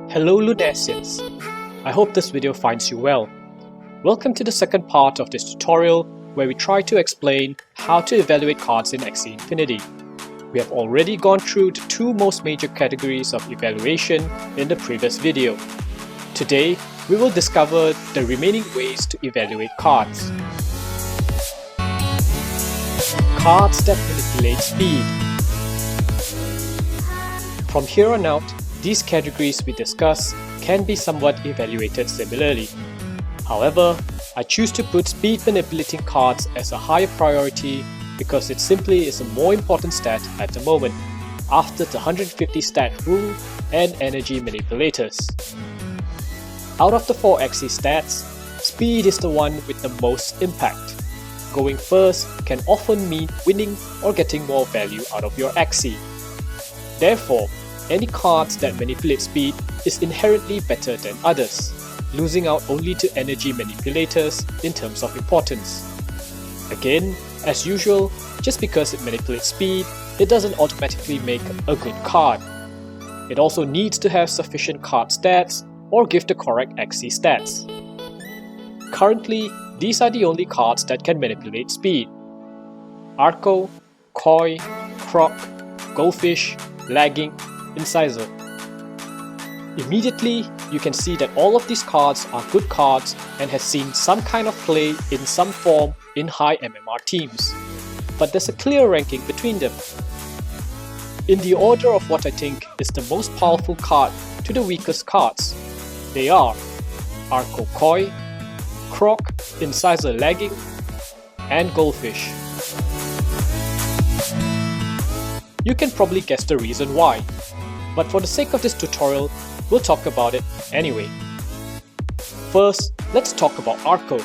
Hello Lunasians! I hope this video finds you well. Welcome to the second part of this tutorial where we try to explain how to evaluate cards in Axie Infinity. We have already gone through the two most major categories of evaluation in the previous video. Today, we will discover the remaining ways to evaluate cards. Cards that manipulate speed. From here on out, these categories we discuss can be somewhat evaluated similarly. However, I choose to put speed manipulating cards as a higher priority because it simply is a more important stat at the moment, after the 150 stat rule and energy manipulators. Out of the 4 Axie stats, speed is the one with the most impact. Going first can often mean winning or getting more value out of your Axie. Therefore, any cards that manipulate speed is inherently better than others, losing out only to energy manipulators in terms of importance. Again, as usual, just because it manipulates speed, it doesn't automatically make a good card. It also needs to have sufficient card stats or give the correct Axie stats. Currently, these are the only cards that can manipulate speed: Arco, Koi, Croc, Goldfish, Lagging, Incisor. Immediately, you can see that all of these cards are good cards and have seen some kind of play in some form in high MMR teams. But there's a clear ranking between them. In the order of what I think is the most powerful card to the weakest cards, they are Arco Koi, Croc, Incisor Lagging, and Goldfish. You can probably guess the reason why, but for the sake of this tutorial, we'll talk about it anyway. First, let's talk about Arco.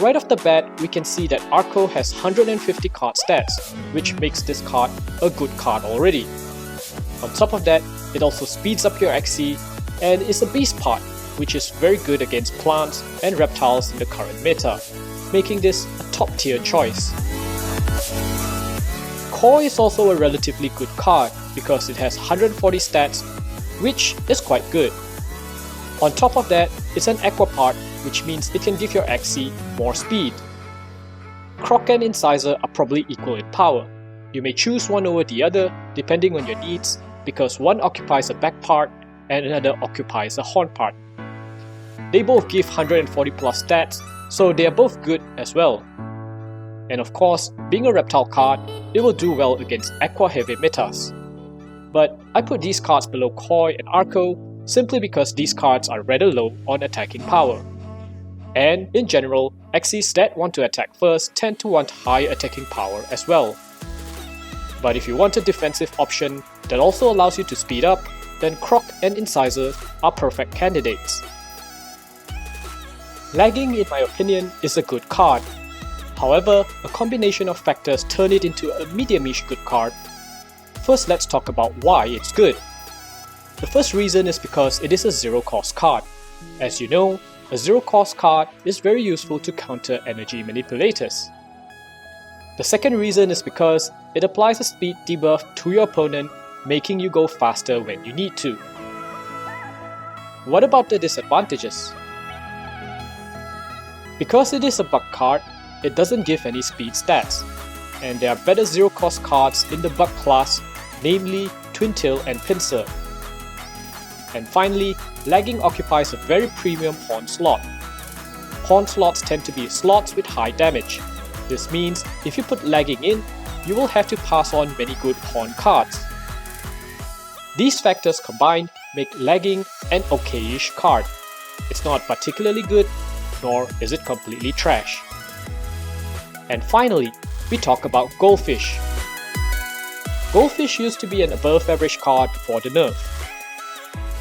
Right off the bat, we can see that Arco has 150 card stats, which makes this card a good card already. On top of that, it also speeds up your Axie and is a beast part, which is very good against plants and reptiles in the current meta, making this a top tier choice. Koi is also a relatively good card because it has 140 stats, which is quite good. On top of that, it's an aqua part, which means it can give your Axie more speed. Croc and Incisor are probably equal in power. You may choose one over the other depending on your needs, because one occupies a back part and another occupies a horn part. They both give 140 plus stats, so they are both good as well. And of course, being a reptile card, it will do well against aqua heavy metas. But I put these cards below Koi and Arco simply because these cards are rather low on attacking power. And in general, Axies that want to attack first tend to want high attacking power as well. But if you want a defensive option that also allows you to speed up, then Croc and Incisor are perfect candidates. Lagging, in my opinion, is a good card. However, a combination of factors turn it into a medium-ish good card. First, let's talk about why it's good. The first reason is because it is a zero-cost card. As you know, a zero-cost card is very useful to counter energy manipulators. The second reason is because it applies a speed debuff to your opponent, making you go faster when you need to. What about the disadvantages? Because it is a bug card, it doesn't give any speed stats, and there are better zero-cost cards in the bug class, namely Twin Tail and Pincer. And finally, Lagging occupies a very premium horn slot. Horn slots tend to be slots with high damage. This means if you put Lagging in, you will have to pass on many good horn cards. These factors combined make Lagging an okay-ish card. It's not particularly good, nor is it completely trash. And finally, we talk about Goldfish. Goldfish used to be an above average card before the nerf.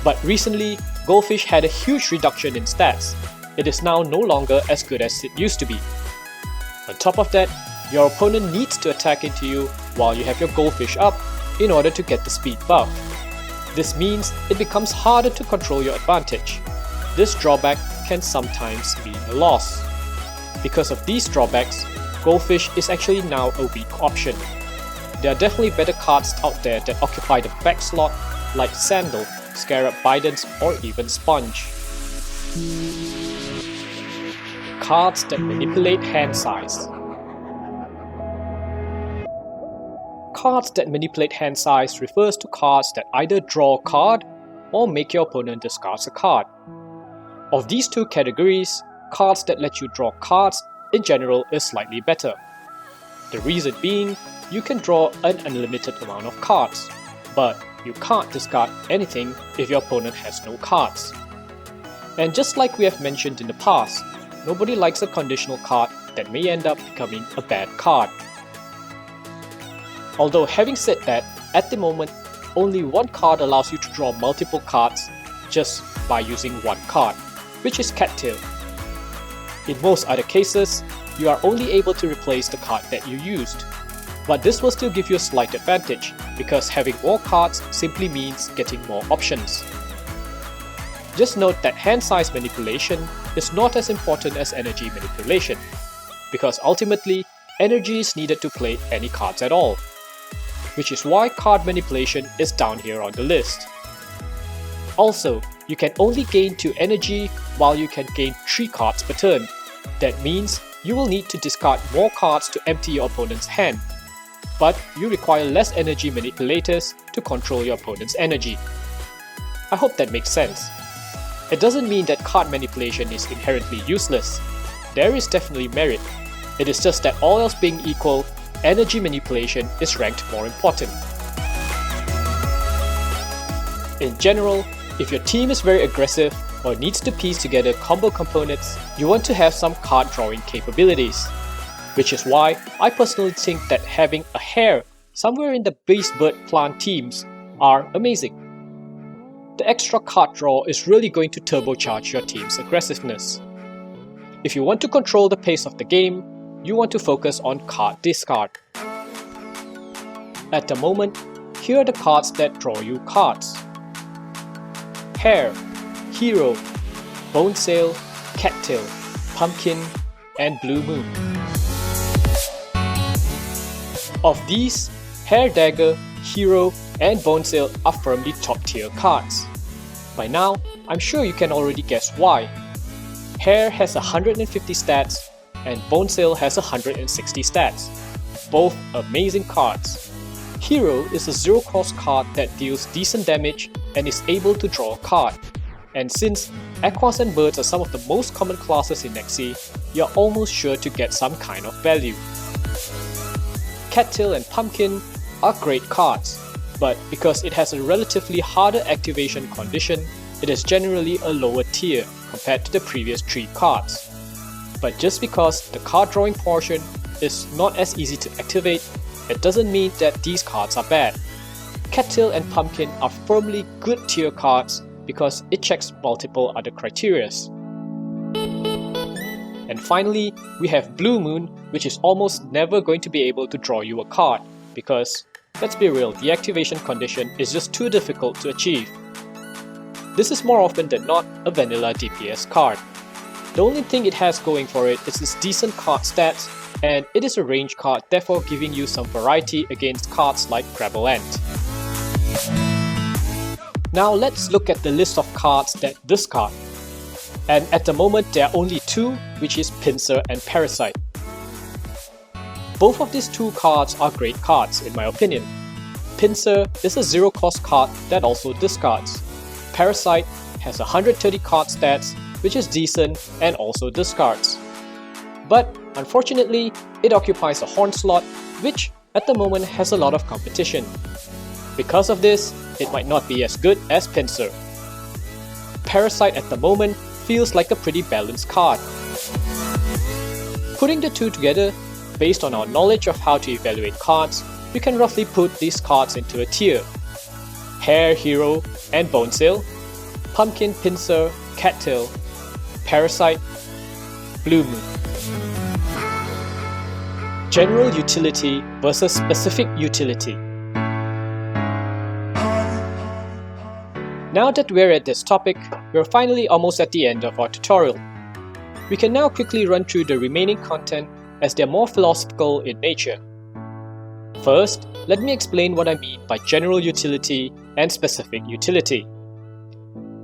But recently, Goldfish had a huge reduction in stats. It is now no longer as good as it used to be. On top of that, your opponent needs to attack into you while you have your Goldfish up in order to get the speed buff. This means it becomes harder to control your advantage. This drawback can sometimes mean a loss. Because of these drawbacks, Goldfish is actually now a weak option. There are definitely better cards out there that occupy the back slot, like Sandal, Scarab Bidens, or even Sponge. Cards that manipulate hand size. Cards that manipulate hand size refers to cards that either draw a card or make your opponent discard a card. Of these two categories, cards that let you draw cards in general is slightly better. The reason being, you can draw an unlimited amount of cards, but you can't discard anything if your opponent has no cards. And just like we have mentioned in the past, nobody likes a conditional card that may end up becoming a bad card. Although having said that, at the moment, only one card allows you to draw multiple cards just by using one card, which is Cattail. In most other cases, you are only able to replace the card that you used. But this will still give you a slight advantage, because having more cards simply means getting more options. Just note that hand size manipulation is not as important as energy manipulation, because ultimately, energy is needed to play any cards at all, which is why card manipulation is down here on the list. Also, you can only gain 2 energy while you can gain 3 cards per turn. That means you will need to discard more cards to empty your opponent's hand, but you require less energy manipulators to control your opponent's energy. I hope that makes sense. It doesn't mean that card manipulation is inherently useless. There is definitely merit. It is just that all else being equal, energy manipulation is ranked more important. In general, if your team is very aggressive or needs to piece together combo components, you want to have some card drawing capabilities. Which is why I personally think that having a hare somewhere in the Beast Bird plant teams are amazing. The extra card draw is really going to turbocharge your team's aggressiveness. If you want to control the pace of the game, you want to focus on card discard. At the moment, here are the cards that draw you cards. Hare, Hero, Bonesail, Cattail, Pumpkin, and Blue Moon. Of these, Hare Dagger, Hero, and Bonesail are firmly top tier cards. By now, I'm sure you can already guess why. Hare has 150 stats and Bonesail has 160 stats. Both amazing cards. Hero is a 0-cost card that deals decent damage and is able to draw a card. And since Aquas and Birds are some of the most common classes in Axie, you're almost sure to get some kind of value. Cattail and Pumpkin are great cards, but because it has a relatively harder activation condition, it is generally a lower tier compared to the previous 3 cards. But just because the card drawing portion is not as easy to activate, it doesn't mean that these cards are bad. Cattail and Pumpkin are firmly good tier cards because it checks multiple other criterias. And finally, we have Blue Moon, which is almost never going to be able to draw you a card because, let's be real, the activation condition is just too difficult to achieve. This is more often than not a vanilla DPS card. The only thing it has going for it is its decent card stats, and it is a range card, therefore giving you some variety against cards like Gravelant. Now let's look at the list of cards that discard. And at the moment there are only 2, which is Pincer and Parasite. Both of these 2 cards are great cards in my opinion. Pincer is a 0-cost card that also discards. Parasite has 130 card stats, which is decent and also discards. But unfortunately, it occupies a horn slot, which at the moment has a lot of competition. Because of this, it might not be as good as Pincer. Parasite at the moment feels like a pretty balanced card. Putting the 2 together, based on our knowledge of how to evaluate cards, we can roughly put these cards into a tier. Hare, Hero, and Bonesail, Pumpkin, Pincer, Cattail, Parasite, Blue Moon. General utility versus specific utility. Now that we're at this topic, we're finally almost at the end of our tutorial. We can now quickly run through the remaining content as they're more philosophical in nature. First, let me explain what I mean by general utility and specific utility.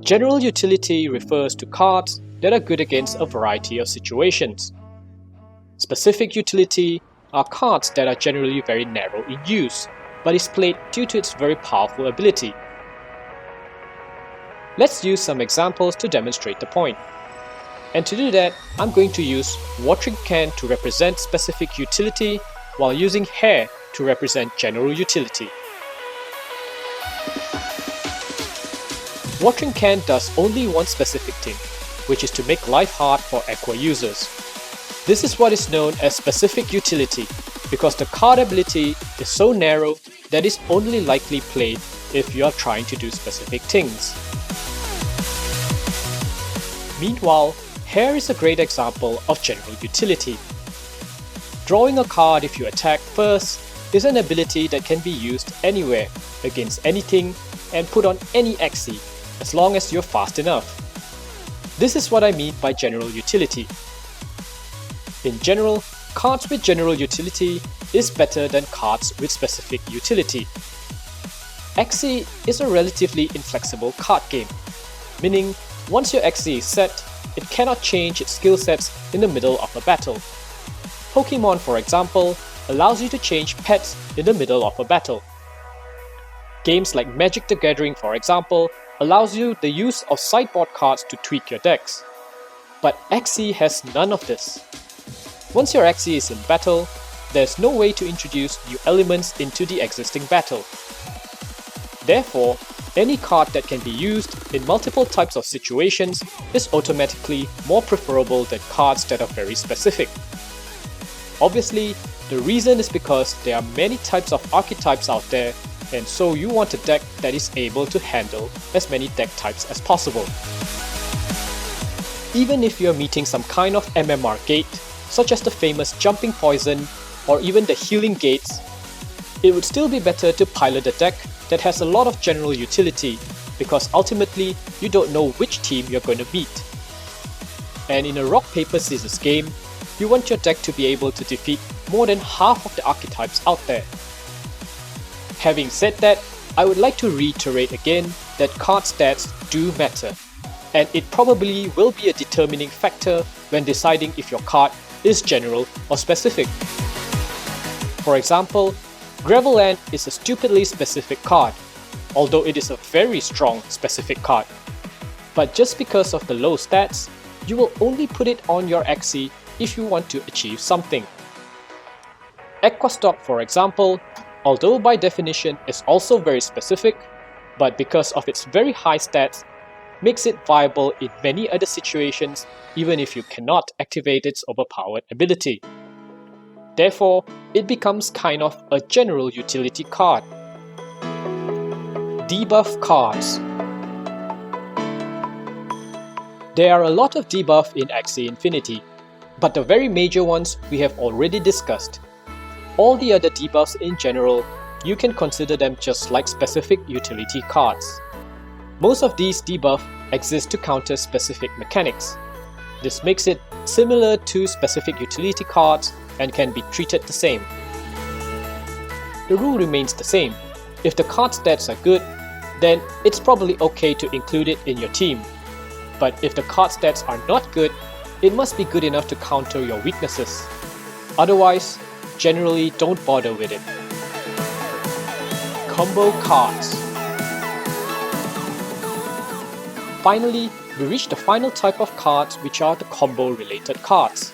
General utility refers to cards that are good against a variety of situations. Specific utility are cards that are generally very narrow in use, but is played due to its very powerful ability. Let's use some examples to demonstrate the point. And to do that, I'm going to use Watering Can to represent specific utility while using Hair to represent general utility. Watering Can does only one specific thing, which is to make life hard for Aqua users. This is what is known as specific utility because the card ability is so narrow that it's only likely played if you are trying to do specific things. Meanwhile, Hair is a great example of general utility. Drawing a card if you attack first is an ability that can be used anywhere, against anything, and put on any Axie, as long as you're fast enough. This is what I mean by general utility. In general, cards with general utility is better than cards with specific utility. Axie is a relatively inflexible card game, meaning once your Axie is set, it cannot change its skill sets in the middle of a battle. Pokemon, for example, allows you to change pets in the middle of a battle. Games like Magic the Gathering, for example, allows you the use of sideboard cards to tweak your decks. But Axie has none of this. Once your Axie is in battle, there's no way to introduce new elements into the existing battle. Therefore, any card that can be used in multiple types of situations is automatically more preferable than cards that are very specific. Obviously, the reason is because there are many types of archetypes out there, and so you want a deck that is able to handle as many deck types as possible. Even if you're meeting some kind of MMR gate, such as the famous Jumping Poison or even the Healing Gates, it would still be better to pilot a deck that has a lot of general utility because ultimately you don't know which team you're going to beat. And in a rock paper scissors game, you want your deck to be able to defeat more than half of the archetypes out there. Having said that, I would like to reiterate again that card stats do matter, and it probably will be a determining factor when deciding if your card is general or specific. For example, Graveland is a stupidly specific card, although it is a very strong specific card. But just because of the low stats, you will only put it on your Axie if you want to achieve something. Aquastock, for example, although by definition is also very specific, but because of its very high stats, makes it viable in many other situations even if you cannot activate its overpowered ability. Therefore, it becomes kind of a general utility card. Debuff Cards. There are a lot of debuff in Axie Infinity, but the very major ones we have already discussed. All the other debuffs in general, you can consider them just like specific utility cards. Most of these debuffs exist to counter specific mechanics. This makes it similar to specific utility cards and can be treated the same. The rule remains the same. If the card stats are good, then it's probably okay to include it in your team. But if the card stats are not good, it must be good enough to counter your weaknesses. Otherwise, generally don't bother with it. Combo Cards. Finally, we reach the final type of cards, which are the combo-related cards.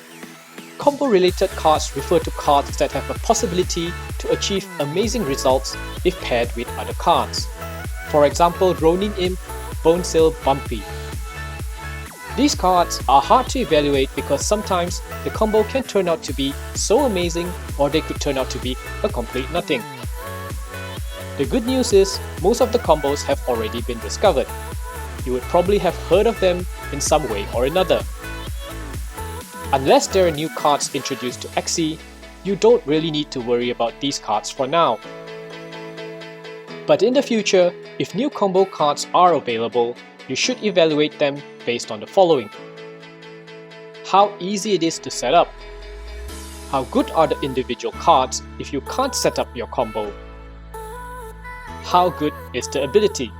Combo-related cards refer to cards that have a possibility to achieve amazing results if paired with other cards. For example, Ronin Imp, Bonesail, Bumpy. These cards are hard to evaluate because sometimes the combo can turn out to be so amazing or they could turn out to be a complete nothing. The good news is most of the combos have already been discovered. You would probably have heard of them in some way or another. Unless there are new cards introduced to Axie, you don't really need to worry about these cards for now. But in the future, if new combo cards are available, you should evaluate them based on the following. How easy it is to set up. How good are the individual cards if you can't set up your combo? How good is the ability?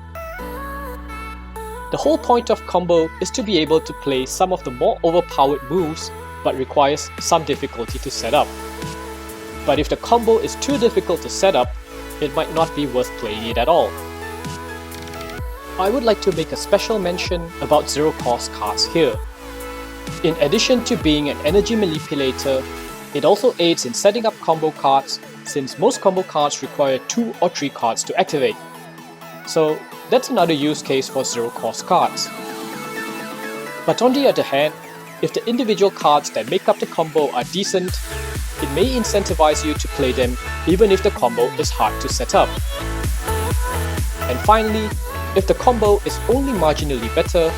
The whole point of combo is to be able to play some of the more overpowered moves but requires some difficulty to set up. But if the combo is too difficult to set up, it might not be worth playing it at all. I would like to make a special mention about zero cost cards here. In addition to being an energy manipulator, it also aids in setting up combo cards since most combo cards require 2 or 3 cards to activate. So that's another use case for zero cost cards. But on the other hand, if the individual cards that make up the combo are decent, it may incentivize you to play them even if the combo is hard to set up. And finally, if the combo is only marginally better,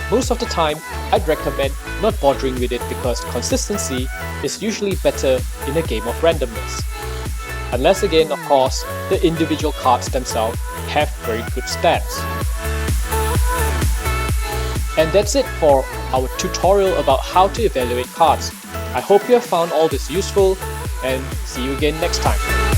most of the time I'd recommend not bothering with it because consistency is usually better in a game of randomness. Unless again, of course, the individual cards themselves have very good stats. And that's it for our tutorial about how to evaluate cards. I hope you have found all this useful and see you again next time.